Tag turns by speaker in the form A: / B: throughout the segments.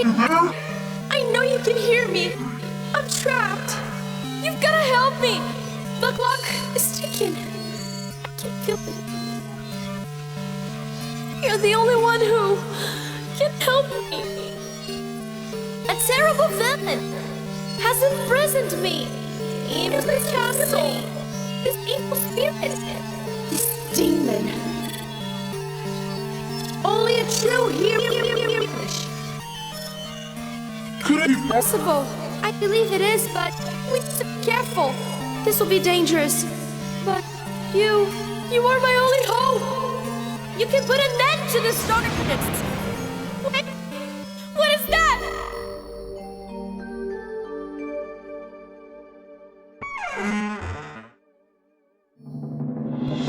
A: I know you can hear me. I'm trapped. You've gotta help me. The clock is ticking. I can feel it. You're the only one who can help me. A terrible villain has imprisoned me in this castle. This evil spirit, this demon. Only a true hero.
B: Could it be
A: Possible. I believe it is, but we need to be careful. This will be dangerous. But you are my only hope. You can put an end to this darkness. Wait, what is that?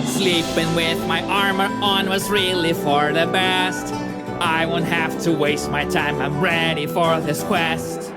C: Sleeping with my armor on was really for the best. I won't have to waste my time, I'm ready for this quest.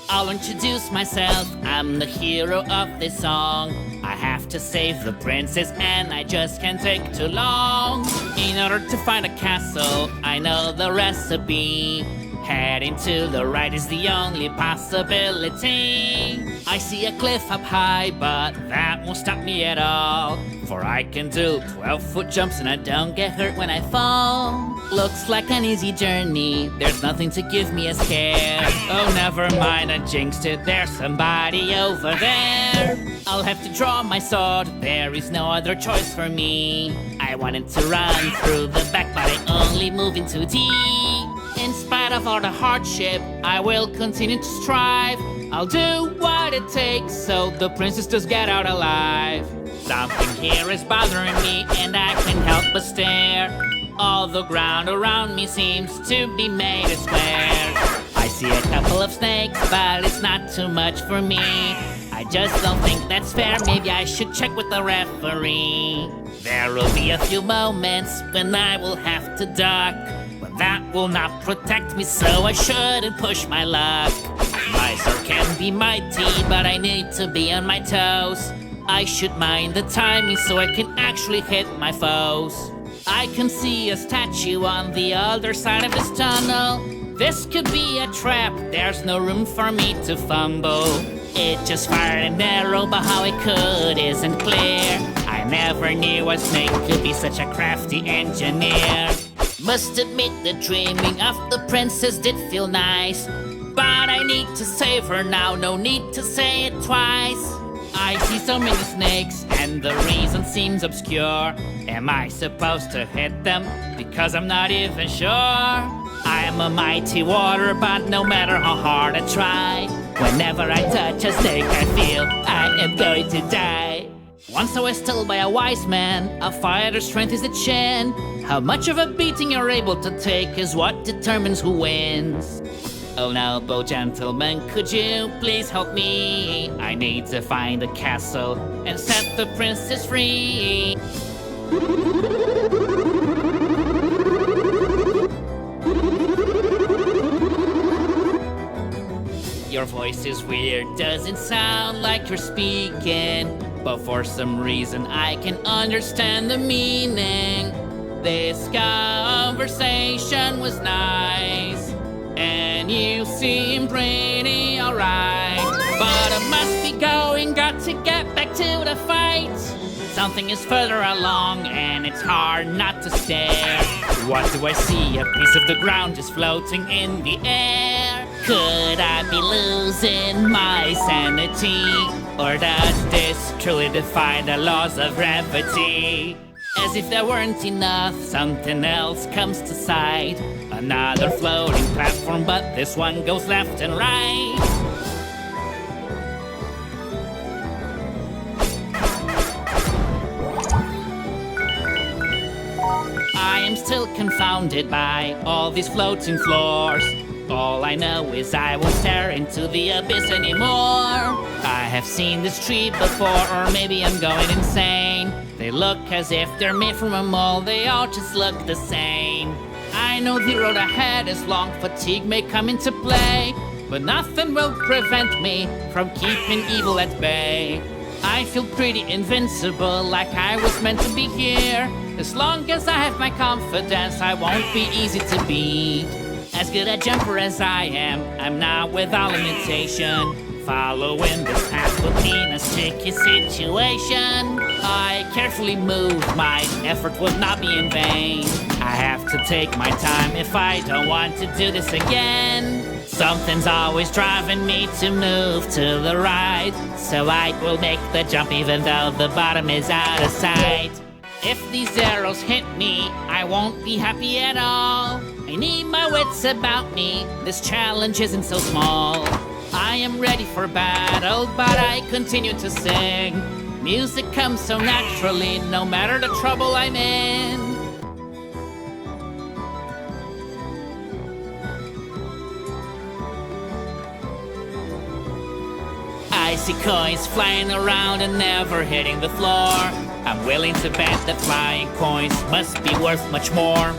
C: I'll introduce myself, I'm the hero of this song. I have to save the princess and I just can't take too long. In order to find a castle, I know the recipe. Heading to the right is the only possibility. I see a cliff up high, but that won't stop me at all. For I can do 12-foot jumps and I don't get hurt when I fall. Looks like an easy journey, there's nothing to give me a scare. Oh, never mind, I jinxed it, there's somebody over there. I'll have to draw my sword, there is no other choice for me. I wanted to run through the back, but I only move in too deep. In spite of all the hardship, I will continue to strive. I'll do what it takes so the princess does get out alive. Something here is bothering me and I can't help but stare. All the ground around me seems to be made of squares. I see a couple of snakes, but it's not too much for me. I just don't think that's fair, maybe I should check with the referee. There will be a few moments when I will have to duck, but that will not protect me, so I shouldn't push my luck. My sword can be mighty, but I need to be on my toes. I should mind the timing so I can actually hit my foes. I can see a statue on the other side of this tunnel. This could be a trap, there's no room for me to fumble. It just fired an arrow, but how it could isn't clear. I never knew a snake could be such a crafty engineer. Must admit the dreaming of the princess did feel nice, but I need to save her now, no need to say it twice. I see so many snakes and the reason seems obscure. Am I supposed to hit them? Because I'm not even sure. I am a mighty warrior, but no matter how hard I try, whenever I touch a snake I feel I am going to die. Once I was told by a wise man, a fighter's strength is the chin. How much of a beating you're able to take is what determines who wins. Oh now, bow gentlemen, could you please help me? I need to find a castle and set the princess free. Your voice is weird, doesn't sound like you're speaking, but for some reason I can understand the meaning. This conversation was nice, and you seem pretty alright. But I must be going, got to get back to the fight. Something is further along, and it's hard not to stare. What do I see? A piece of the ground just floating in the air. Could I be losing my sanity? Or does this truly defy the laws of gravity? As if there weren't enough, something else comes to sight. Another floating platform, but this one goes left and right. I am still confounded by all these floating floors. All I know is I won't stare into the abyss anymore. I have seen this tree before, or maybe I'm going insane. They look as if they're made from a mold, they all just look the same. I know the road ahead is long, fatigue may come into play, but nothing will prevent me from keeping evil at bay. I feel pretty invincible, like I was meant to be here. As long as I have my confidence, I won't be easy to beat. As good a jumper as I am, I'm not without limitation. Following this path would be in a sticky situation. I carefully move, my effort would not be in vain. I have to take my time if I don't want to do this again. Something's always driving me to move to the right, so I will make the jump even though the bottom is out of sight. If these arrows hit me, I won't be happy at all. I need my wits about me, this challenge isn't so small. I am ready for battle, but I continue to sing. Music comes so naturally, no matter the trouble I'm in. I see coins flying around and never hitting the floor. I'm willing to bet that flying coins must be worth much more.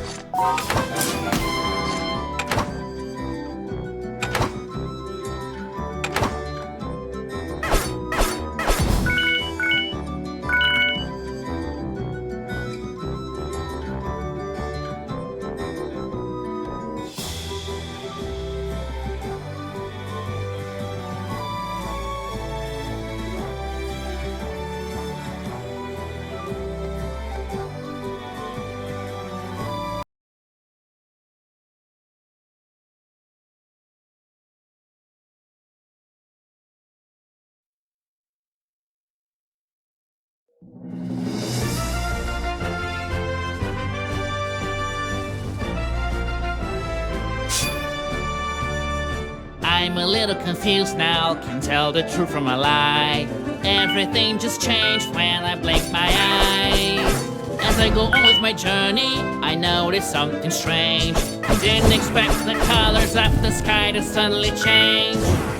C: I'm a little confused now, can't tell the truth from a lie. Everything just changed when I blinked my eyes. As I go on with my journey, I notice something strange. I didn't expect the colors of the sky to suddenly change.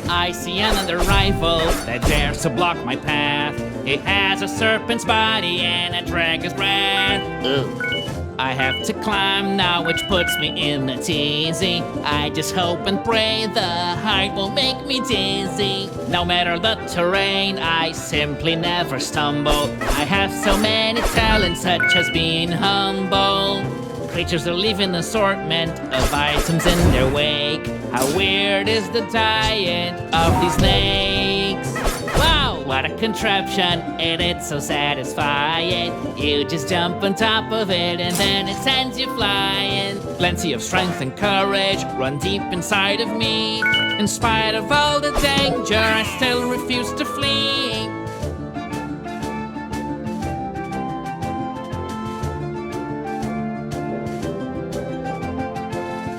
C: I see another rival that dares to block my path. It has a serpent's body and a dragon's breath. Ugh. I have to climb now, which puts me in a tizzy. I just hope and pray the height won't make me dizzy. No matter the terrain, I simply never stumble. I have so many talents, such as being humble. Creatures are leaving an assortment of items in their wake. How weird is the diet of these snakes? Wow, what a contraption, and it's so satisfying. You just jump on top of it and then it sends you flying. Plenty of strength and courage run deep inside of me. In spite of all the danger, I still refuse to flee.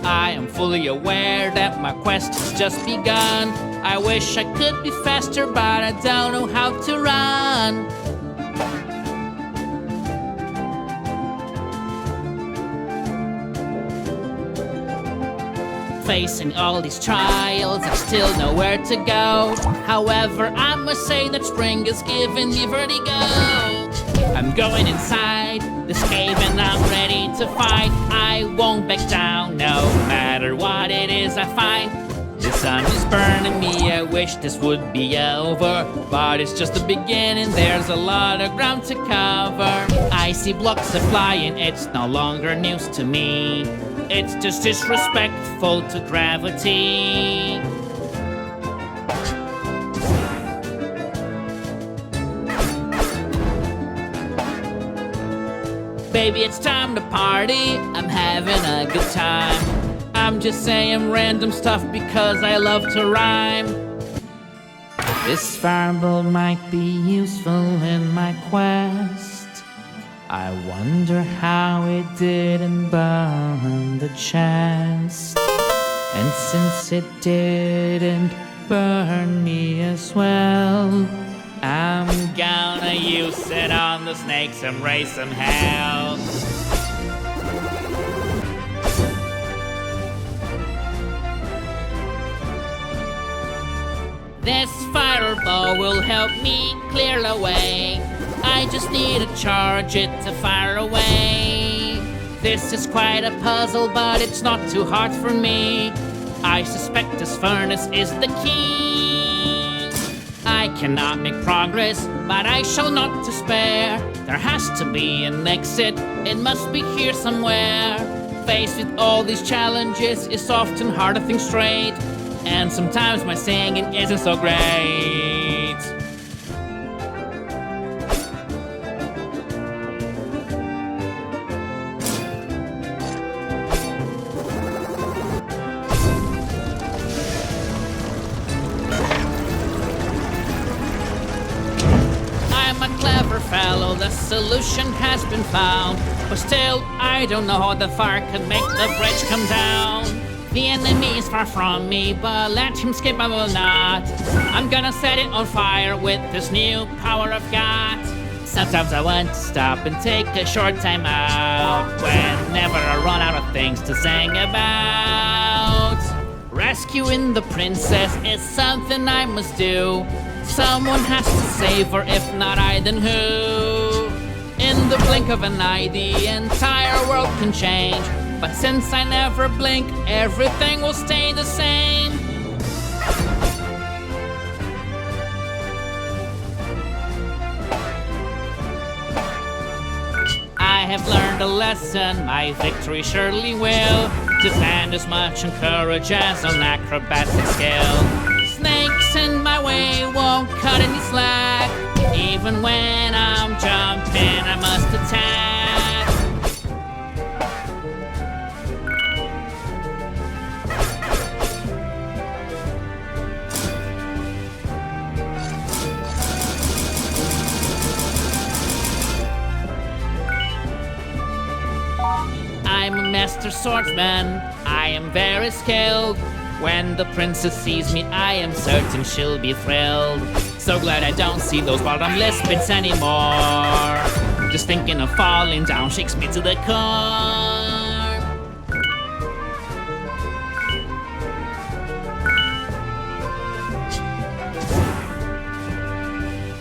C: I am fully aware that my quest has just begun. I wish I could be faster, but I don't know how to run. Facing all these trials, I still know where to go. However, I must say that spring is giving me vertigo. I'm going inside this cave and I'm ready to fight. I won't back down, no matter what it is I find. The sun is burning me, I wish this would be over, but it's just the beginning, there's a lot of ground to cover. I see blocks are flying, it's no longer news to me. It's just disrespectful to gravity. Baby, it's time to party, I'm having a good time. I'm just saying random stuff because I love to rhyme. This fireball might be useful in my quest. I wonder how it didn't burn the chest. And since it didn't burn me as well, I'm gonna use it on the snakes and raise some hell. This fireball will help me clear the way. I just need to charge it to fire away. This is quite a puzzle, but it's not too hard for me. I suspect this furnace is the key. I cannot make progress, but I shall not despair. There has to be an exit, it must be here somewhere. Faced with all these challenges, it's often hard to think straight. And sometimes my singing isn't so great. I'm a clever fellow, the solution has been found. But still, I don't know how the fire could make the bridge come down. The enemy is far from me, but let him escape I will not. I'm gonna set it on fire with this new power I've got. Sometimes I want to stop and take a short time out, whenever I run out of things to sing about. Rescuing the princess is something I must do. Someone has to save her, if not I, then who? In the blink of an eye, the entire world can change. But since I never blink, everything will stay the same. I have learned a lesson, my victory surely will depend as much on courage as on acrobatic skill. Snakes in my way won't cut any slack. Even when I'm jumping, I must attack. I'm a master swordsman, I am very skilled. When the princess sees me, I am certain she'll be thrilled. So glad I don't see those bottomless pits anymore. Just thinking of falling down shakes me to the core.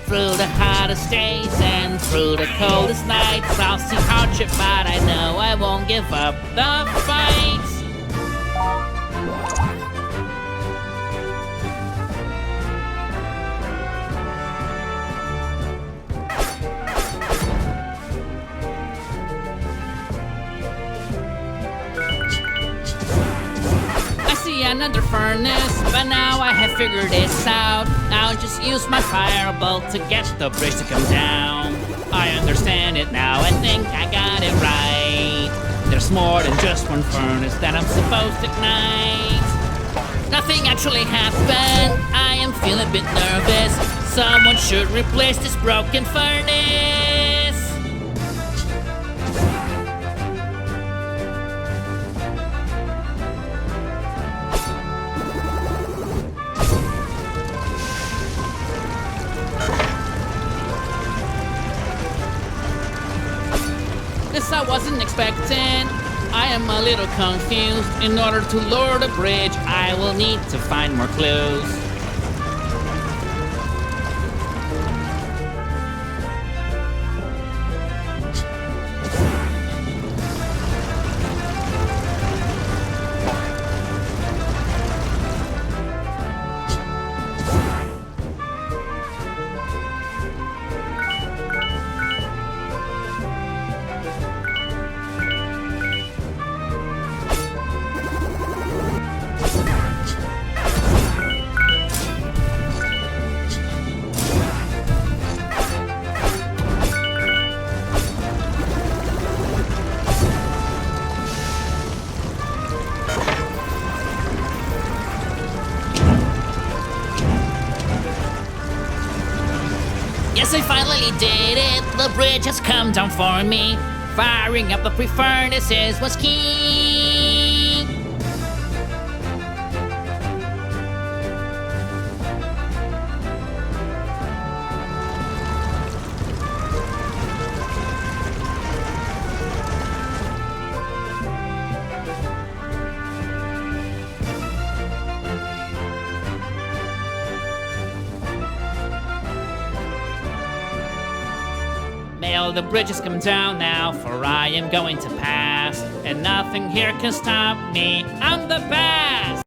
C: Through the hottest days and through the coldest nights, I'll see hardship, but I know I won't give up the fight. Another furnace, but now I have figured this out. I'll just use my firebolt to get the bridge to come down. I understand it now, I think I got it right. There's more than just one furnace that I'm supposed to ignite. Nothing actually happened, I am feeling a bit nervous. Someone should replace this broken furnace. This I wasn't expecting. I am a little confused. In order to lower the bridge, I will need to find more clues. Yes, I finally did it. The bridge has come down for me. Firing up the pre-furnaces was key. May all the bridges come down now, for I am going to pass, and nothing here can stop me. I'm the best!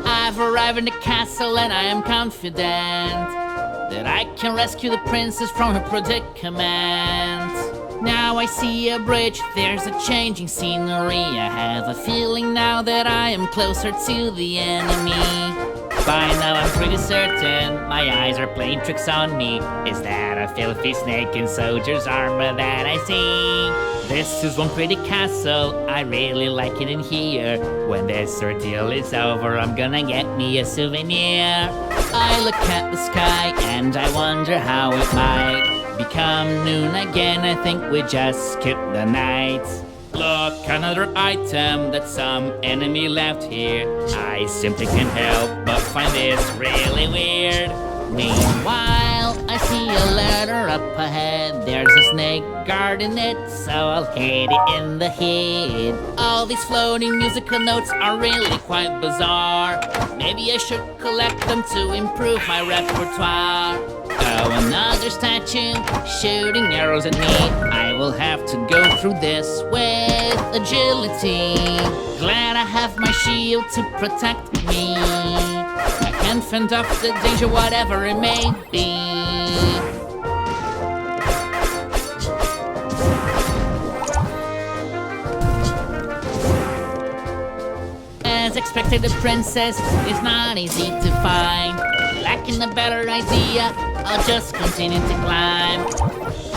C: I've arrived in the castle and I am confident that I can rescue the princess from her predicament. Now I see a bridge, there's a changing scenery. I have a feeling now that I am closer to the enemy. By now I'm pretty certain my eyes are playing tricks on me. Is that a filthy snake in soldier's armor that I see? This is one pretty castle, I really like it in here. When this ordeal is over, I'm gonna get me a souvenir. I look at the sky and I wonder how it might become noon again. I think we just skipped the night. Look, another item that some enemy left here. I simply can't help but find this really weird. Meanwhile, I see a ladder up ahead. There's a snake guarding it, so I'll hit it in the head. All these floating musical notes are really quite bizarre. Maybe I should collect them to improve my repertoire. Oh, another statue shooting arrows at me. I will have to go through this with agility. Glad I have my shield to protect me. I can fend off the danger, whatever it may be. As expected, the princess is not easy to find. Lacking a better idea, I'll just continue to climb.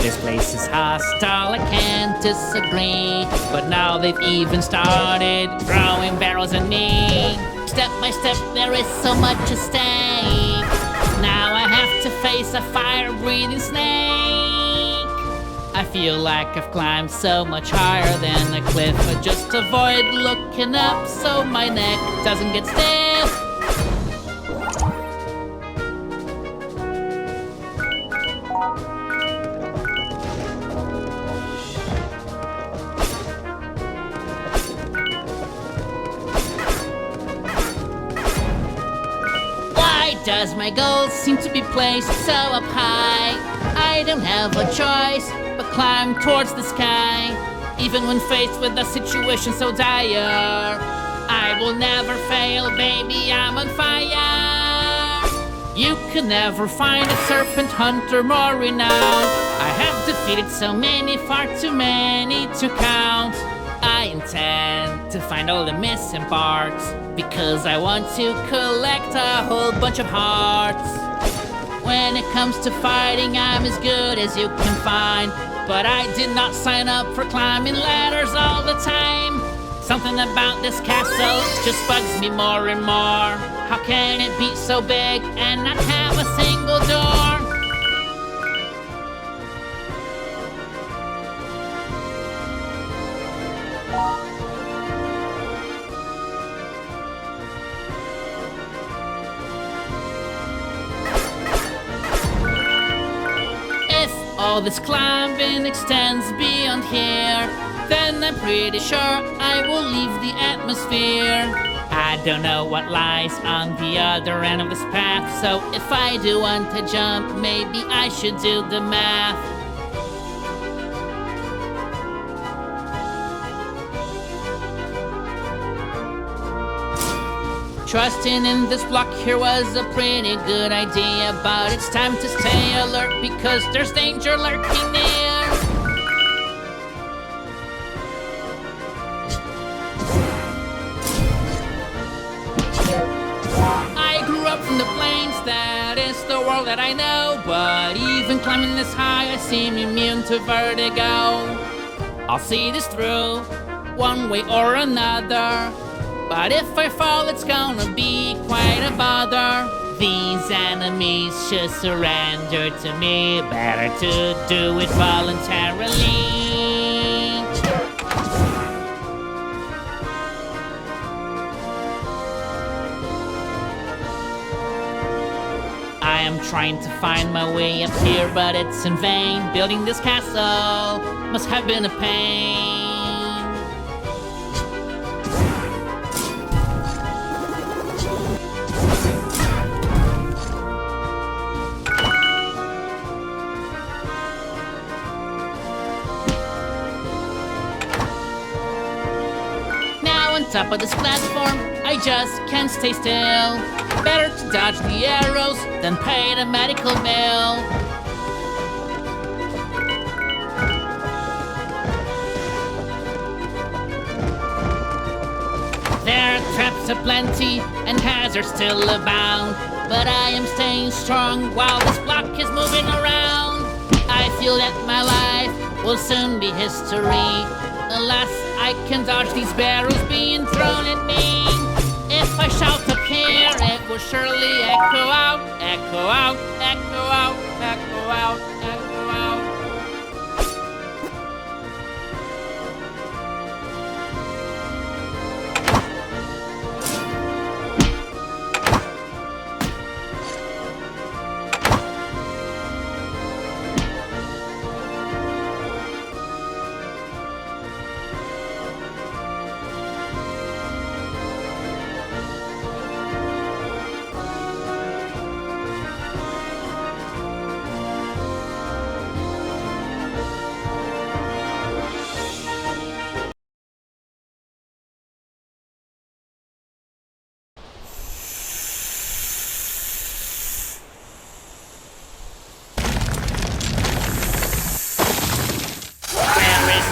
C: This place is hostile, I can't disagree. But now they've even started throwing barrels at me. Step by step, there is so much at stake. Now I have to face a fire-breathing snake. I feel like I've climbed so much higher than a cliff. I just avoid looking up so my neck doesn't get stiff. Does my goal seem to be placed so up high? I don't have a choice but climb towards the sky. Even when faced with a situation so dire, I will never fail, baby, I'm on fire. You can never find a serpent hunter more renowned. I have defeated so many, far too many to count. I intend to find all the missing parts, because I want to collect a whole bunch of hearts. When it comes to fighting, I'm as good as you can find. But I did not sign up for climbing ladders all the time. Something about this castle just bugs me more and more. How can it be so big and not have a single door? All this climbing extends beyond here, then I'm pretty sure I will leave the atmosphere. I don't know what lies on the other end of this path, so if I do want to jump, maybe I should do the math. Trusting in this block here was a pretty good idea, but it's time to stay alert because there's danger lurking near. I grew up from the plains, that is the world that I know, but even climbing this high I seem immune to vertigo. I'll see this through, one way or another. But if I fall, it's gonna be quite a bother. These enemies should surrender to me. Better to do it voluntarily. I am trying to find my way up here, but it's in vain. Building this castle must have been a pain. On top of this platform, I just can't stay still. Better to dodge the arrows than pay the medical bill. There are traps aplenty and hazards still abound, but I am staying strong while this block is moving around. I feel that my life will soon be history. Alas, I can dodge these barrels being thrown at me. If I shout up here, it will surely echo out, echo out, echo out, echo out, echo out.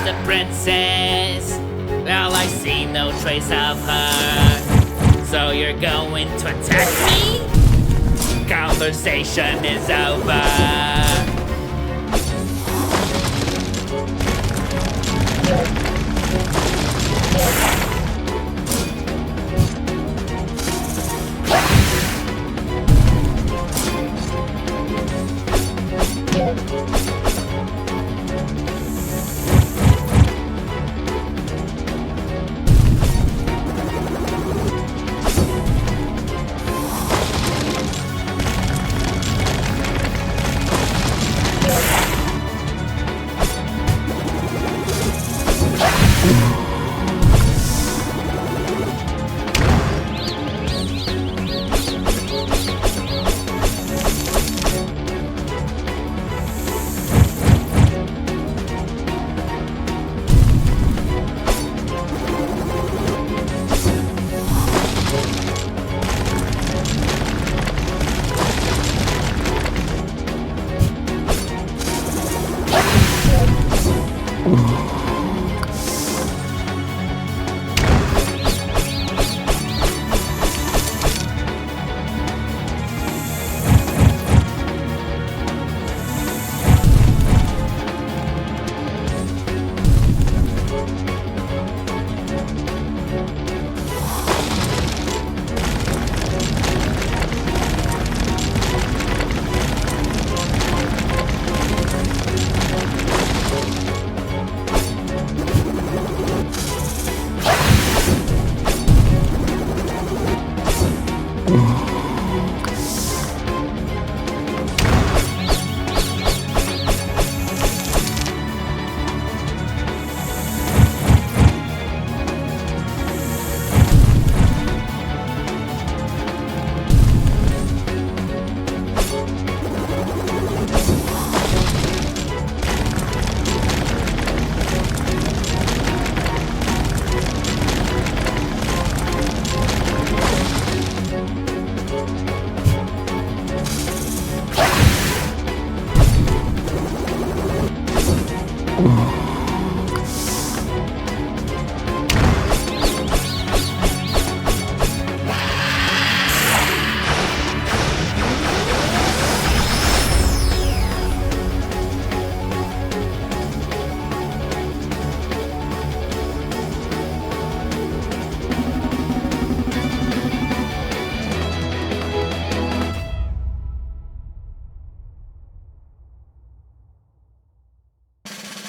C: The princess, well, I see no trace of her. So you're going to attack me? Conversation is over.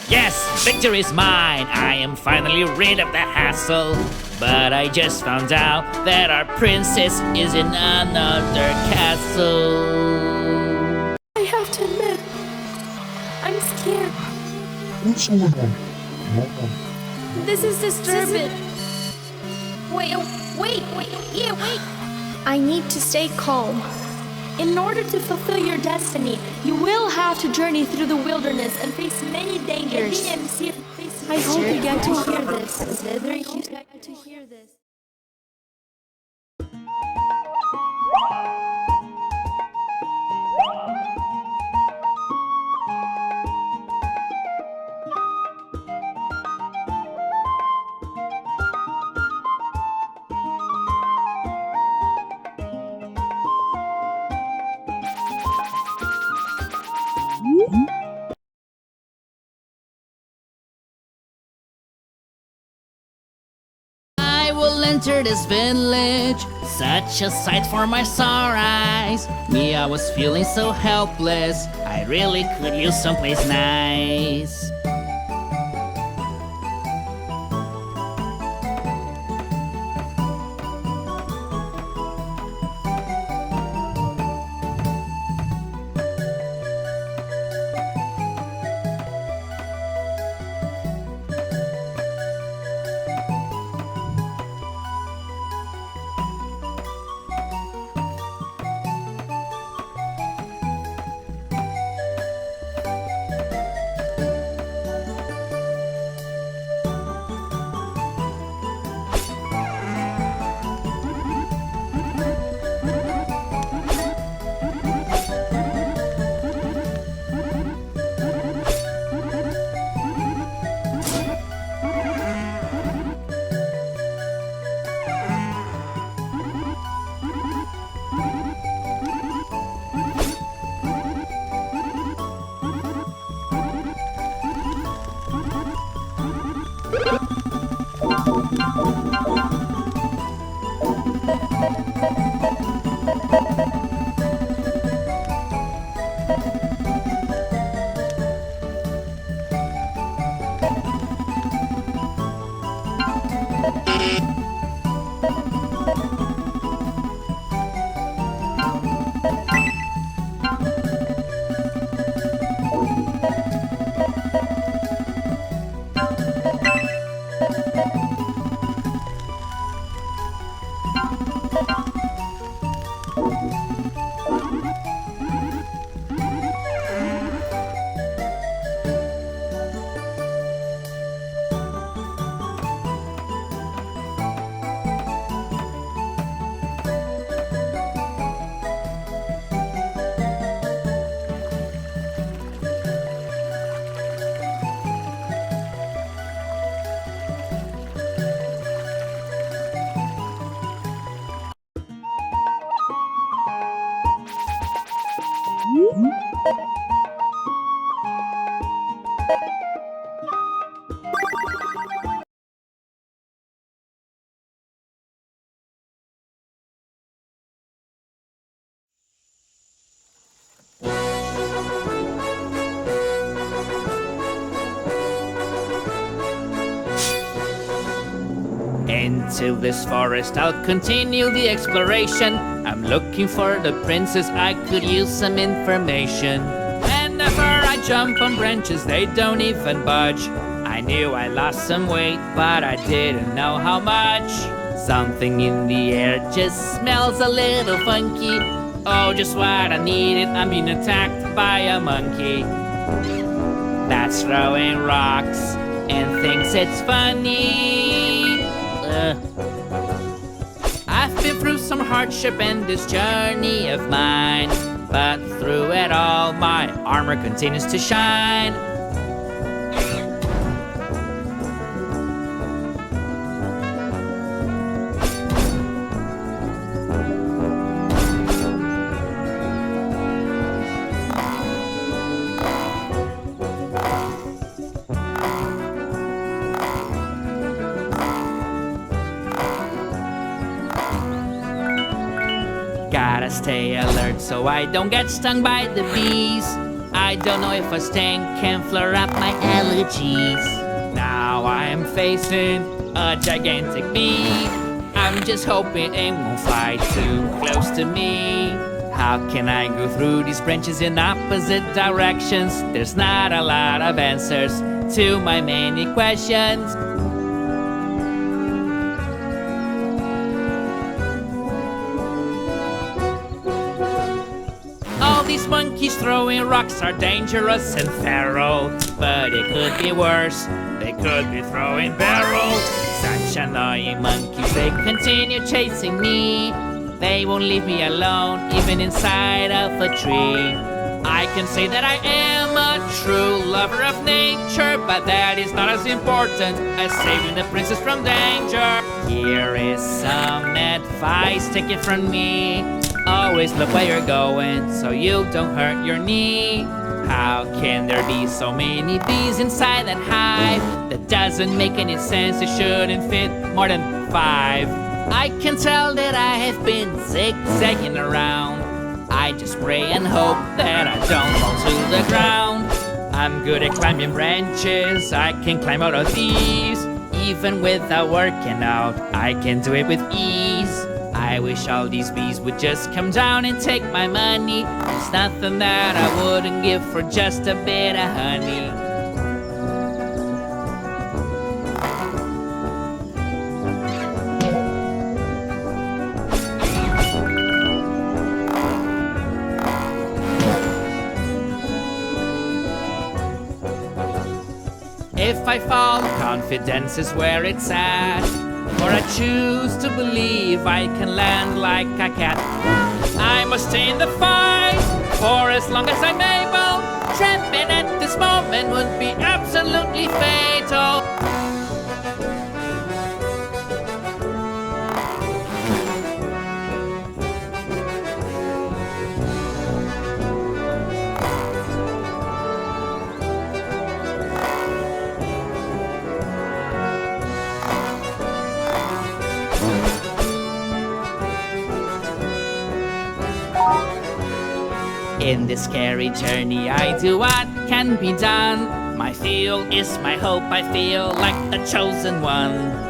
C: Yes, victory is mine. I am finally rid of the hassle. But I just found out that our princess is in another castle.
B: What's going on? Mom,
A: This is disturbing. Wait. I need to stay calm. In order to fulfill your destiny, you will have to journey through the wilderness and face many dangers. I hope you get to hear this.
C: I will enter this village, such a sight for my sore eyes. Me, I was feeling so helpless, I really could use someplace nice. Into this forest I'll continue the exploration. I'm looking for the princess, I could use some information. Whenever I jump on branches they don't even budge. I knew I lost some weight but I didn't know how much. Something in the air just smells a little funky. Oh, just what I needed, I'm being attacked by a monkey that's throwing rocks and thinks it's funny. I've been through some hardship in this journey of mine, but through it all my armor continues to shine. Gotta stay alert so I don't get stung by the bees. I don't know if a sting can flare up my allergies. Now I am facing a gigantic bee. I'm just hoping it won't fly too close to me. How can I go through these branches in opposite directions? There's not a lot of answers to my many questions. All these monkeys throwing rocks are dangerous and feral, but it could be worse. They could be throwing barrels. Such annoying monkeys, they continue chasing me. They won't leave me alone, even inside of a tree. I can say that I am a true lover of nature, but that is not as important as saving the princess from danger. Here is some advice, take it from me. Always look where you're going, so you don't hurt your knee. How can there be so many bees inside that hive? That doesn't make any sense, it shouldn't fit more than 5. I can tell that I have been zigzagging around. I just pray and hope that I don't fall to the ground. I'm good at climbing branches, I can climb out of these. Even without working out, I can do it with ease. I wish all these bees would just come down and take my money. There's nothing that I wouldn't give for just a bit of honey. If I fall, confidence is where it's at. Or I choose to believe I can land like a cat. I must stay in the fight for as long as I'm able. Trapping at this moment would be absolutely fatal. In this scary journey, I do what can be done. My field is my hope, I feel like a chosen one.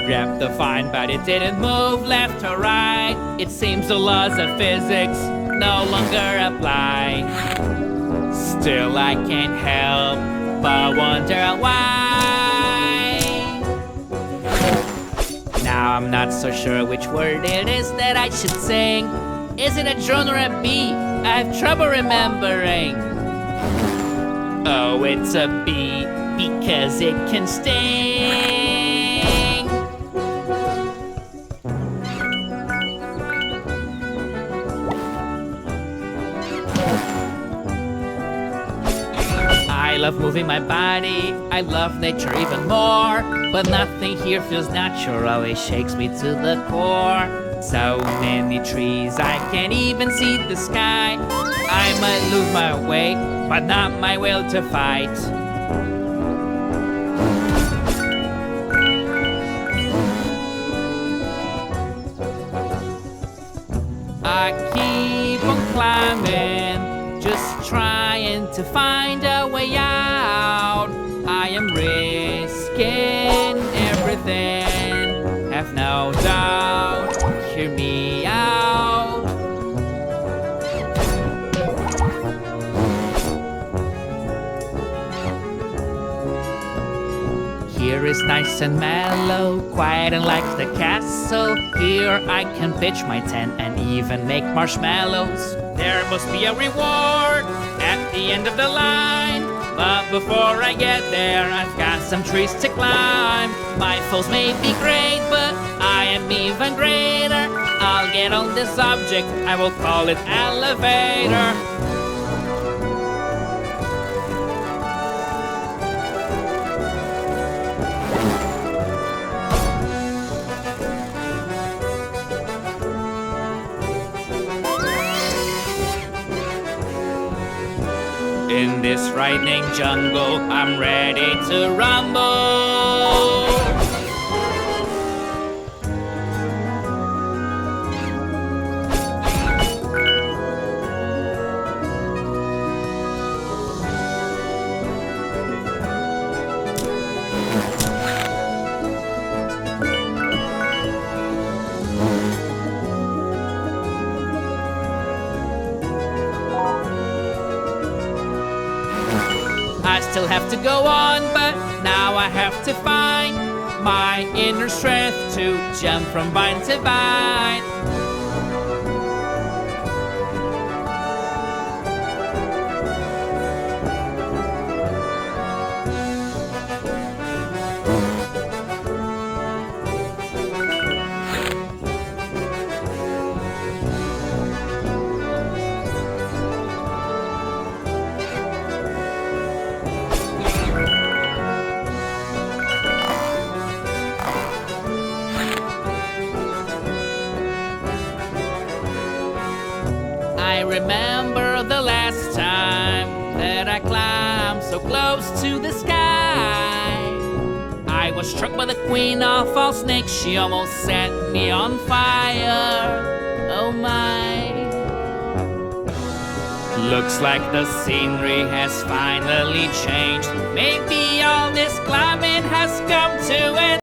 C: Grabbed the vine, but it didn't move left or right. It seems the laws of physics no longer apply. Still I can't help but wonder why. Now I'm not so sure which word it is that I should sing. Is it a drone or a bee? I have trouble remembering. Oh, it's a bee because it can sting. I love moving my body, I love nature even more, but nothing here feels natural, it shakes me to the core. So many trees, I can't even see the sky. I might lose my way, but not my will to fight. I keep on climbing, just trying to find a way out. I am risking everything. Have no doubt, hear me out. Here is nice and mellow, quiet and like the castle. Here I can pitch my tent and even make marshmallows. There must be a reward at the end of the line. But before I get there, I've got some trees to climb. My foes may be great, but I am even greater. I'll get on this object, I will call it elevator. In this frightening jungle, I'm ready to rumble. I still have to go on, but now I have to find my inner strength to jump from vine to vine. I remember the last time that I climbed so close to the sky. I was struck by the queen of all snakes. She almost set me on fire. Oh my. Looks like the scenery has finally changed. Maybe all this climbing has come to an